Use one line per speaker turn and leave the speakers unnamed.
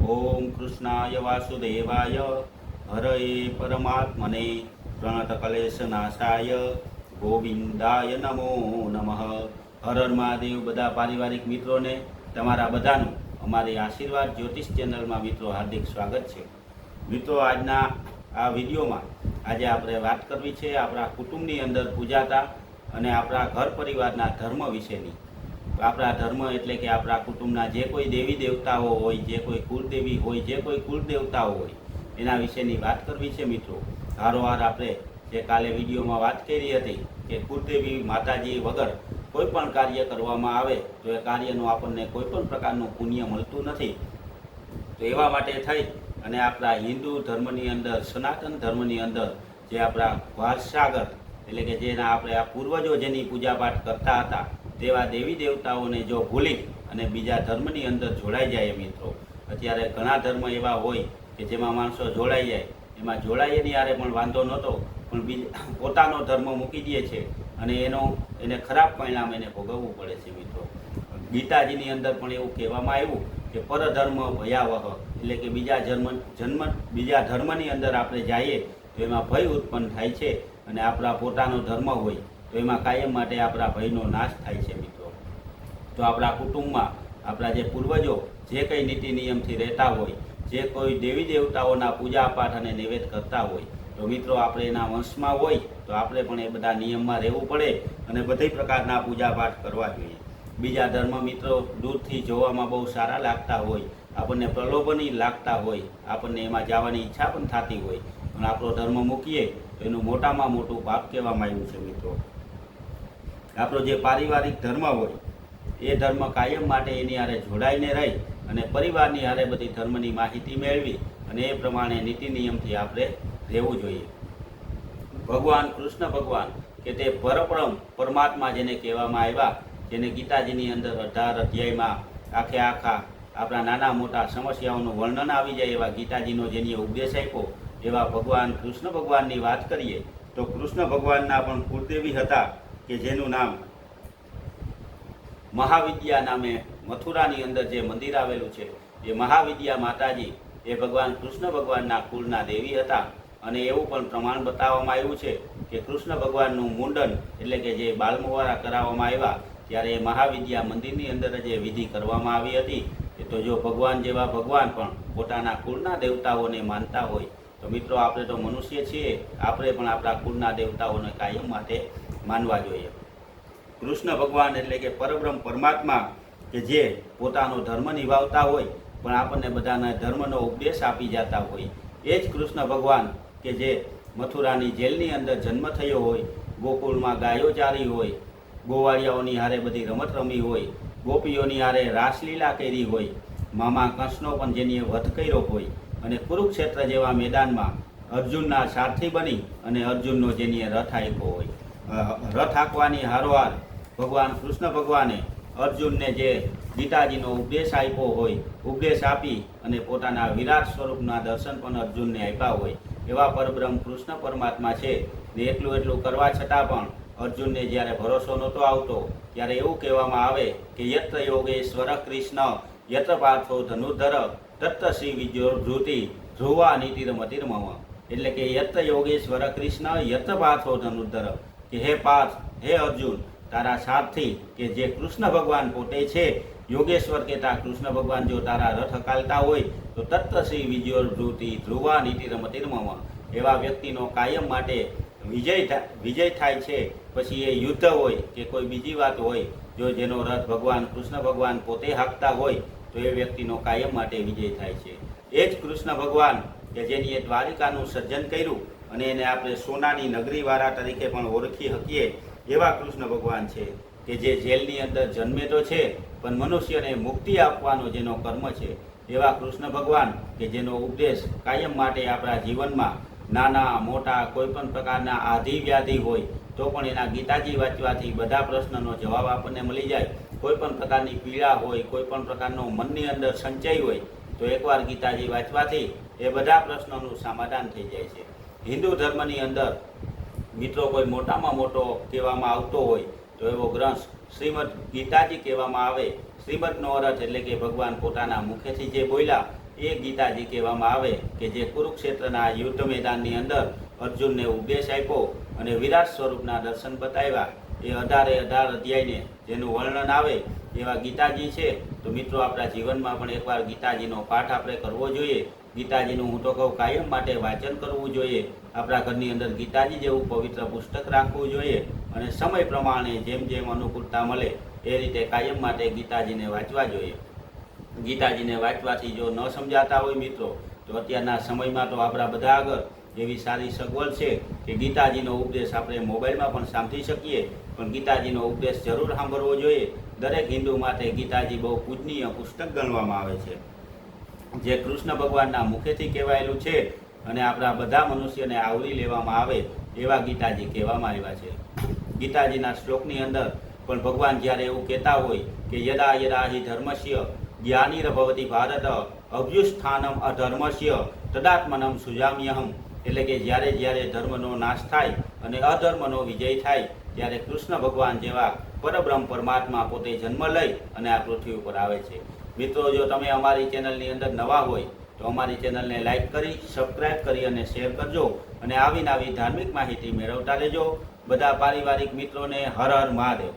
ઓમ કૃષ્ણાય વાસુદેવાય હરએ પરમાત્મને પ્રણતકલેશનાશાય ગોવિંદાય નમો નમઃ. હર હર મહાદેવ. બધા પારિવારિક મિત્રોને તમારા બધાનું અમારી આશીર્વાદ જ્યોતિષ ચેનલમાં મિત્રો હાર્દિક સ્વાગત છે. મિત્રો, આજના આ વિડીયોમાં આજે આપણે વાત કરવી છે આપણા કુટુંબની અંદર પૂજાતા અને આપણા ઘર પરિવારના ધર્મ વિશેની. આપણા ધર્મ એટલે કે આપણા કુટુંબના જે કોઈ દેવી દેવતાઓ હોય, જે કોઈ કુળદેવી હોય, જે કોઈ કુળદેવતાઓ હોય, એના વિશેની વાત કરવી છે મિત્રો. હારોહાર આપણે જે કાલે વિડીયોમાં વાત કરી હતી કે કુળદેવી માતાજી વગર કોઈ પણ કાર્ય કરવામાં આવે તો એ કાર્યનું આપણને કોઈ પણ પ્રકારનું પુણ્ય મળતું નથી. તો એવા માટે થઈ અને આપણા હિન્દુ ધર્મની અંદર, સનાતન ધર્મની અંદર જે આપણા વારસાગત એટલે કે જેના આપણે આ પૂર્વજો જેની પૂજાપાઠ કરતા હતા તેવા દેવી દેવતાઓને જો ભૂલી અને બીજા ધર્મની અંદર જોડાઈ જાય મિત્રો. અત્યારે ઘણા ધર્મ એવા હોય કે જેમાં માણસો જોડાઈ જાય, એમાં જોડાઈ એની હારે પણ વાંધો નહોતો, પણ પોતાનો ધર્મ મૂકી દે છે અને એને ખરાબ પરિણામ એને ભોગવવું પડે છે મિત્રો. ગીતાજીની અંદર પણ એવું કહેવામાં આવ્યું કે પરધર્મ ભયાવહ, એટલે કે બીજા ધર્મની અંદર આપણે જઈએ તો એમાં ભય ઉત્પન્ન થાય છે અને આપણા પોતાનો ધર્મ હોય તો એમાં કાયમ માટે આપણા ભયનો નાશ થાય છે મિત્રો. તો આપણા કુટુંબમાં આપણા જે પૂર્વજો જે કંઈ નીતિ નિયમથી રહેતા હોય, જે કોઈ દેવી દેવતાઓના પૂજાપાઠ અને નૈવેદ્ય કરતા હોય, તો મિત્રો આપણે એના વંશમાં હોય તો આપણે પણ એ બધા નિયમમાં રહેવું પડે અને બધી પ્રકારના પૂજાપાઠ કરવા જોઈએ. બીજા ધર્મ મિત્રો દૂરથી જોવામાં બહુ સારા લાગતા હોય, આપણને પ્રલોભની લાગતા હોય, આપણને એમાં જવાની ઈચ્છા પણ થતી હોય, પણ આપણો ધર્મ મૂકીએ તો એનું મોટામાં મોટું પાપ કહેવામાં આવ્યું છે મિત્રો. આપણો જે પારિવારિક ધર્મ હોય એ ધર્મ કાયમ માટે એની હારે જોડાઈને રહી અને પરિવારની હારે બધી ધર્મની માહિતી મેળવી અને એ પ્રમાણે નીતિ નિયમથી આપણે રહેવું જોઈએ. ભગવાન કૃષ્ણ ભગવાન કે તે પરબ્રહ્મ પરમાત્મા જેને કહેવામાં આવ્યા, જેને ગીતાજીની અંદર 18 અધ્યાયમાં આખા આપણા નાના મોટા સમસ્યાઓનું વર્ણન આવી જાય એવા ગીતાજીનો જેની ઉપદેશ આપ્યો એવા ભગવાન કૃષ્ણ ભગવાનની વાત કરીએ તો કૃષ્ણ ભગવાનના પણ કુળદેવી હતા કે જેનું નામ મહાવિદ્યા નામે મથુરાની અંદર જે મંદિર આવેલું છે એ મહાવિદ્યા માતાજી એ ભગવાન કૃષ્ણ ભગવાનના કુળના દેવી હતા. અને એવું પણ પ્રમાણ બતાવવામાં આવ્યું છે કે કૃષ્ણ ભગવાનનું મુંડન એટલે કે જે બાલમુવારા કરાવવામાં આવ્યા ત્યારે એ મહાવિદ્યા મંદિરની અંદર જે વિધિ કરવામાં આવી હતી. એ તો જો ભગવાન જેવા ભગવાન પણ પોતાના કુળના દેવતાઓને માનતા હોય તો મિત્રો આપણે તો મનુષ્ય છીએ, આપણે પણ આપણા કુળના દેવતાઓને કાયમ માટે માનવા જોઈએ. કૃષ્ણ ભગવાન એટલે કે પરબ્રહ્મ પરમાત્મા કે જે પોતાનો ધર્મ નિભાવતા હોય પણ આપણને બધાના ધર્મનો ઉપદેશ આપી જતા હોય, એ જ કૃષ્ણ ભગવાન કે જે મથુરાની જેલની અંદર જન્મ થયો હોય, ગોકુળમાં ગાયો ચારી હોય, ગોવાળિયાઓની હારે બધી રમત રમી હોય, ગોપીઓની હારે રાસલીલા કરી હોય, મામા કંસનો પણ જેની વધ કર્યો હોય અને કુરુક્ષેત્ર જેવા મેદાનમાં અર્જુનના સારથી બની અને અર્જુનનો જેની રથ આપ્યો હોય. રથ હાંકવાની હારોહાર ભગવાન કૃષ્ણ ભગવાને અર્જુનને જે ગીતાજીનો ઉપદેશ આપ્યો હોય, ઉપદેશ આપી અને પોતાના વિરાટ સ્વરૂપના દર્શન પણ અર્જુનને આપ્યા હોય એવા પરબ્રહ્મ કૃષ્ણ પરમાત્મા છે. ને એટલું કરવા છતાં પણ અર્જુનને જ્યારે ભરોસો નહોતો આવતો ત્યારે એવું કહેવામાં આવે કે યત્ર યોગેશ્વર કૃષ્ણ યત્ર પાર્થો ધનુર્ધર તત્ત શ્રી વિજ્યોર્ધૃતિ ધ્રુવા નીતિરમતિર્મમ, એટલે કે યત્ર યોગેશ્વર કૃષ્ણ યત્ર પાર્થો ધનુર્ધર, કે હે પાર્થ, હે અર્જુન, તારા સારથી કે જે કૃષ્ણ ભગવાન પોતે છે, યોગેશ્વર કહેતા કૃષ્ણ ભગવાન જો તારા રથ હકાલતા હોય તો તત્ત શ્રી વિજ્યોર્ધૃતિ ધ્રુવા નીતિરમતિર્મમ, એવા વ્યક્તિનો કાયમ માટે વિજય થાય છે. પછી એ યુદ્ધ હોય કે કોઈ બીજી વાત હોય, જો જેનો રથ ભગવાન કૃષ્ણ ભગવાન પોતે હાંકતા હોય તો એ વ્યક્તિનો કાયમ માટે વિજય થાય છે. એ જ કૃષ્ણ ભગવાન કે જેની એ દ્વારિકાનું સર્જન કર્યું અને એને આપણે સોનાની નગરીવાળા તરીકે પણ ઓળખી શકીએ એવા કૃષ્ણ ભગવાન છે કે જે જેલની અંદર જન્મે તો છે પણ મનુષ્યને મુક્તિ આપવાનો જેનો કર્મ છે. એવા કૃષ્ણ ભગવાન કે જેનો ઉપદેશ કાયમ માટે આપણા જીવનમાં નાના મોટા કોઈ પણ પ્રકારના આધિ વ્યાધિ હોય તો પણ એના ગીતાજી વાંચવાથી બધા પ્રશ્નનો જવાબ આપણને મળી જાય. કોઈ પણ પ્રકારની પીડા હોય, કોઈ પણ પ્રકારનો મનની અંદર સંચય હોય તો એકવાર ગીતાજી વાંચવાથી એ બધા પ્રશ્નોનું સમાધાન થઈ જાય છે. હિન્દુ ધર્મની અંદર મિત્રો કોઈ મોટામાં મોટો કહેવામાં આવતો હોય તો એવો ગ્રંથ શ્રીમદ ગીતાજી કહેવામાં આવે. શ્રીમદનો અર્થ એટલે કે ભગવાન પોતાના મુખેથી જે બોલ્યા એ ગીતાજી કહેવામાં આવે કે જે કુરુક્ષેત્રના યુદ્ધ મેદાનની અંદર અર્જુનને ઉપદેશ આપ્યો અને વિરાટ સ્વરૂપના દર્શન બતાવ્યા. એ 18 અધ્યાયને જેનું વર્ણન આવે એવા ગીતાજી છે. તો મિત્રો, આપણા જીવનમાં પણ એકવાર ગીતાજીનો પાઠ આપણે કરવો જોઈએ. ગીતાજીનું હું તો કહું કાયમ માટે વાંચન કરવું જોઈએ. આપણા ઘરની અંદર ગીતાજી જેવું પવિત્ર પુસ્તક રાખવું જોઈએ અને સમય પ્રમાણે જેમ જેમ અનુકૂળતા મળે એ રીતે કાયમ માટે ગીતાજીને વાંચવા જોઈએ. ગીતાજીને વાંચવાથી જો ન સમજાતા હોય મિત્રો, તો અત્યારના સમયમાં તો આપણા બધા આગળ એવી સારી સગવડ છે કે ગીતાજીનો ઉપદેશ આપણે મોબાઈલમાં પણ સાંભળી શકીએ. પણ ગીતાજીનો ઉપદેશ જરૂર સાંભળવો જોઈએ. દરેક હિન્દુ માટે ગીતાજી બહુ પૂજનીય પુસ્તક ગણવામાં આવે છે, જે કૃષ્ણ ભગવાનના મુખેથી કહેવાયેલું છે અને આપણા બધા મનુષ્યને આવરી લેવામાં આવે એવા ગીતાજી કહેવામાં આવ્યા છે. ગીતાજીના શ્લોકની અંદર પણ ભગવાન જ્યારે એવું કહેતા હોય કે યદા યદા હિ ધર્મસ્ય જ્ઞાનિર્ભવતિ ભારત અભ્યુસ્થાનમ અધર્મસ્ય તદાત્મનમ સુજામ્યહમ, એટલે કે જ્યારે જ્યારે ધર્મનો નાશ થાય અને અધર્મનો વિજય થાય ત્યારે કૃષ્ણ ભગવાન જેવા પરબ્રહ્મ પરમાત્મા પોતે જન્મ લઈ અને આ પૃથ્વી ઉપર આવે છે. મિત્રો, જો તમે અમારી ચેનલની અંદર નવા હોય તો અમારી ચેનલને લાઈક કરી, સબસ્ક્રાઈબ કરી અને શેર કરજો અને આવી ધાર્મિક માહિતી મેળવતા રહેજો. બધા પારિવારિક મિત્રોને હર હર મહાદેવ.